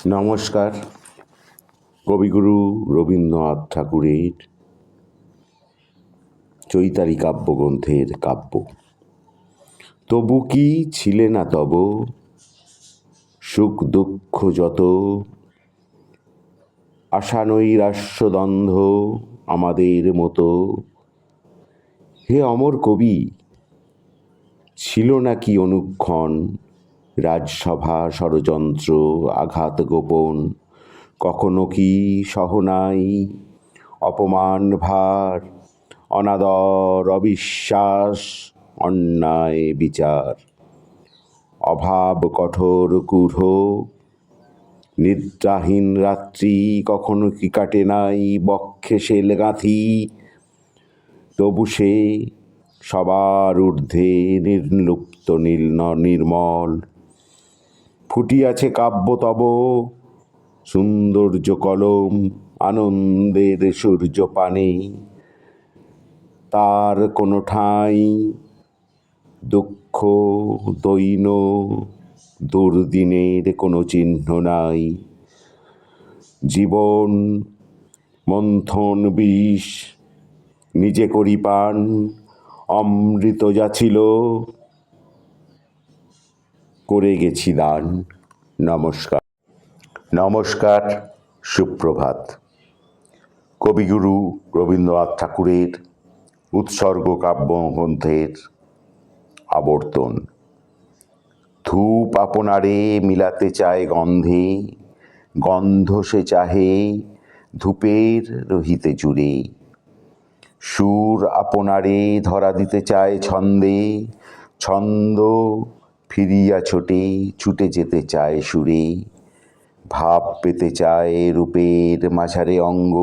নমস্কার। কবিগুরু রবীন্দ্রনাথ ঠাকুরের চৈতালি কাব্যগ্রন্থের কাব্য। তবু কি ছিলে না তব, সুখ দুঃখ যত, আশা নৈরাশ্যদ্বন্দ্ব আমাদের মতো। হে অমর কবি, ছিল নাকি অনুক্ষণ রাজসভা ষড়যন্ত্র আঘাত গোপন? কখনো কি সহনাই অপমান ভার, অনাদর অবিশ্বাস অন্যায় বিচার? অভাব কঠোর কূঢ় নিদ্রাহীন রাত্রি কখনো কি কাটে নাই বক্ষে শেল গাঁথি? তবু সে সবার ঊর্ধ্বে নির্লুপ্ত নির্মল ফুটিয়াছে কাব্য তব সৌন্দর্য কলম আনন্দের সূর্যপানে। তার কোনো ঠাঁই দুঃখ দৈন্য দুর্দিনের কোনো চিহ্ন নাই। জীবন মন্থন বিষ নিজে করি পান, অমৃত যাছিল করে গেছি দান। নমস্কার। নমস্কার, সুপ্রভাত। কবিগুরু রবীন্দ্রনাথ ঠাকুরের উৎসর্গ কাব্যগ্রন্থের আবর্তন। ধূপ আপনারে মিলাতে চায় গন্ধে, গন্ধ সে চাহে ধূপের রহিতে জুড়ে। সুর আপনারে ধরা দিতে চায় ছন্দে, ছন্দ ফিরিয়া ছোটে ছুটে যেতে চায় সুরে। ভাব পেতে চায় রূপের মাঝারে অঙ্গ,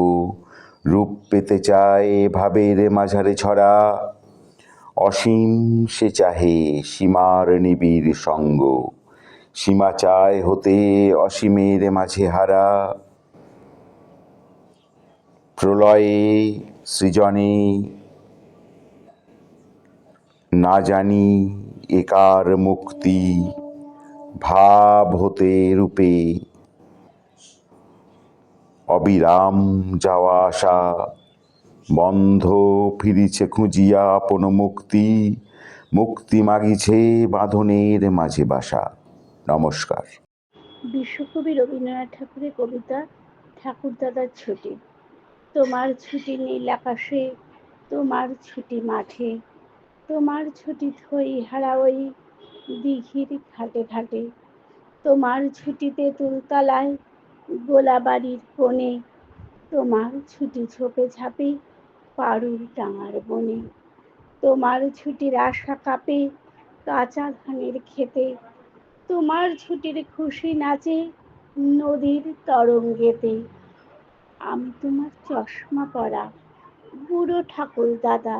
রূপ পেতে চায় ভাবের মাঝারে ছড়া। অসীম সে চাহে সীমার নিবিড় সঙ্গ, সীমা চায় হতে অসীমের মাঝে হারা। প্রলয়ে সৃজনে না জানি একার মুক্তি, ভাব হতে রূপে অবিরাম যাওয়া আসা। বন্ধ ফিরিছে খুঁজিয়া আপন মুক্তি, মুক্তি মাগিছে বাঁধনের মাঝে বাসা। নমস্কার। বিশ্বকবি রবীন্দ্রনাথ ঠাকুরের কবিতা ঠাকুরদাদার ছুটি। তোমার ছুটি নীল আকাশে, তোমার ছুটি মাঠে, তোমার ছুটি থই হারা ওই দিঘির ঘাটে ঘাটে। তোমার ছুটিতে তুলতলায় গোলাবাড়ির কোণে, তোমার ছুটি ঝোপে ঝাঁপে পারুর ডাঙার বনে। তোমার ছুটির আশা কাঁপে কাঁচা ধানের ক্ষেতে, তোমার ছুটির খুশি নাচে নদীর তরঙ্গেতে। আমি তোমার চশমা পরা বুড়ো ঠাকুর দাদা,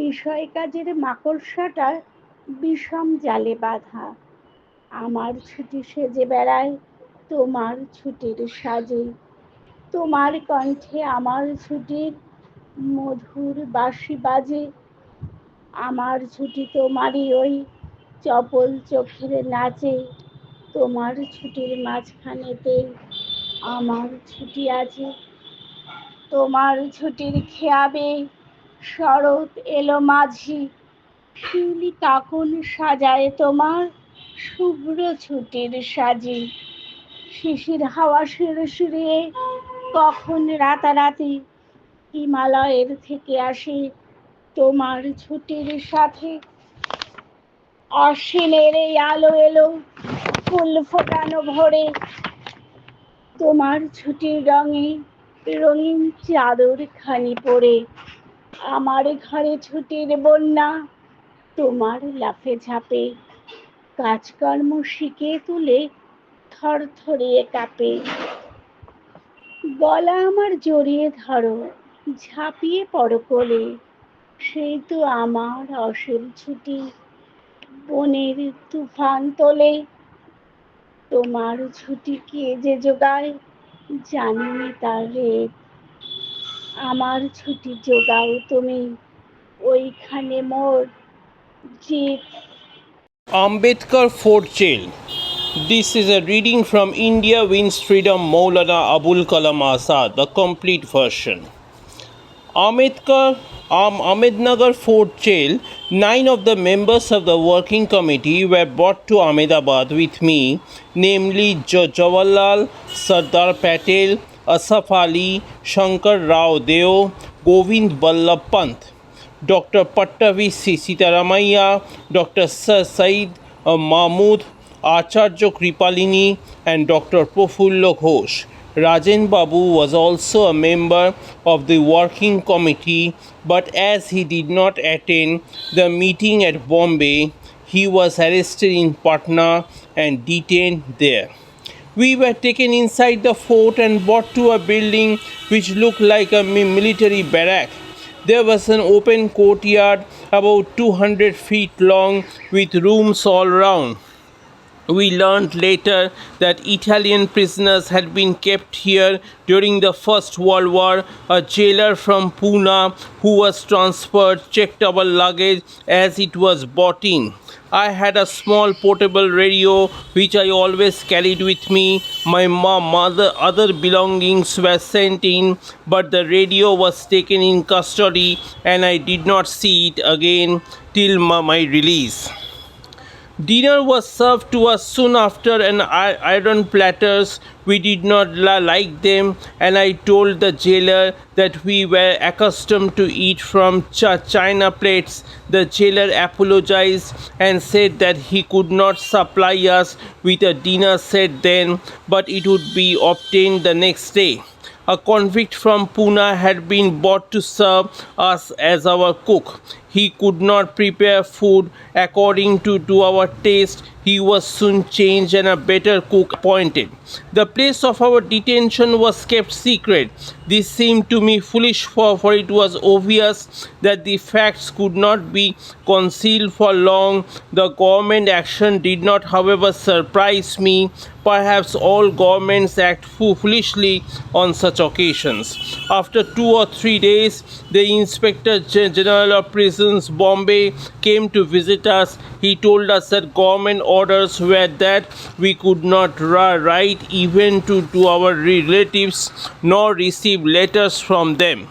বিষয় কাজের মাকড়সাটা বিষম জালে বাঁধা। আমার ছুটি সেজে বেড়ায় তোমার ছুটির সাজে, তোমার কণ্ঠে আমার ছুটির মধুর বাঁশি বাজে। আমার ছুটি তোমারই ওই চপল চোখের নাচে, তোমার ছুটির মাঝখানেতে আমার ছুটি আছে। তোমার ছুটির খেয়াবে শরৎ এলো মাঝি, শিউলি কাকন সাজায় তোমার শুভ্র ছুটির সাজি। শিশির হাওয়া শিরশিরিয়ে কখন রাতারাতি হিমালয়ের থেকে আসে তোমার ছুটির সাথে। অশ্বিনের এই আলো এলো ফুল ফোটানো ভোরে, তোমার ছুটির রঙে রঙিন চাদর খানি পরে। আমার ঘরে ছুটির বন্যা তোমার লাফে ঝাঁপে, কাজকর্ম শিখে তুলে থরথরিয়ে কাঁপে। গলা আমার জড়িয়ে ধরো ঝাঁপিয়ে পড়ো কোলে, সেই তো আমার অসীম ছুটি বনের তুফান তোলে। তোমার ছুটি কে যে জোগায় জানিনি তার রেট, আমার ছুটি জোগাও তুমি ওইখানে মোর জিত। Ambedkar fort jail This is a reading from India Wins Freedom Maulana Abul Kalam Azad, the complete version. Ahmednagar Fort Jail, 9 of the members of the working committee were brought to Ahmedabad with me, namely Jawaharlal, Sardar Patel, Asaf Ali, Shankar Rao Deo, Govind Ballabh Pant, Dr. Pattavi Sitaramaiah, Dr. Said Mahmood, Acharya Kripalini, and Dr. Profullo Ghosh. Rajan Babu was also a member of the working committee, but as he did not attend the meeting at Bombay, he was arrested in Patna and detained there. We were taken inside the fort and brought to a building which looked like a military barrack. There was an open courtyard about 200 feet long with rooms all round. We learned later that Italian prisoners had been kept here during the First World War. A jailer from Pune who was transferred checked our luggage as it was brought in. I had a small portable radio which I always carried with me. My other belongings were sent in, but the radio was taken in custody and I did not see it again till my release. Dinner was served to us soon after on iron platters. We did not like them, and I told the jailer that we were accustomed to eat from china plates. The jailer apologized and said that he could not supply us with a dinner set then, but it would be obtained the next day. A convict from Pune had been brought to serve us as our cook. He could not prepare food according to our taste. He was soon changed and a better cook appointed. The place of our detention was kept secret. This seemed to me foolish, for it was obvious that the facts could not be concealed for long. The government action did not, however, surprise me. Perhaps all governments act foolishly on such occasions. After 2 or 3 days, the Inspector General of Prisons, Bombay, came to visit us. He told us that government orders were that we could not write even to our relatives nor receive letters from them.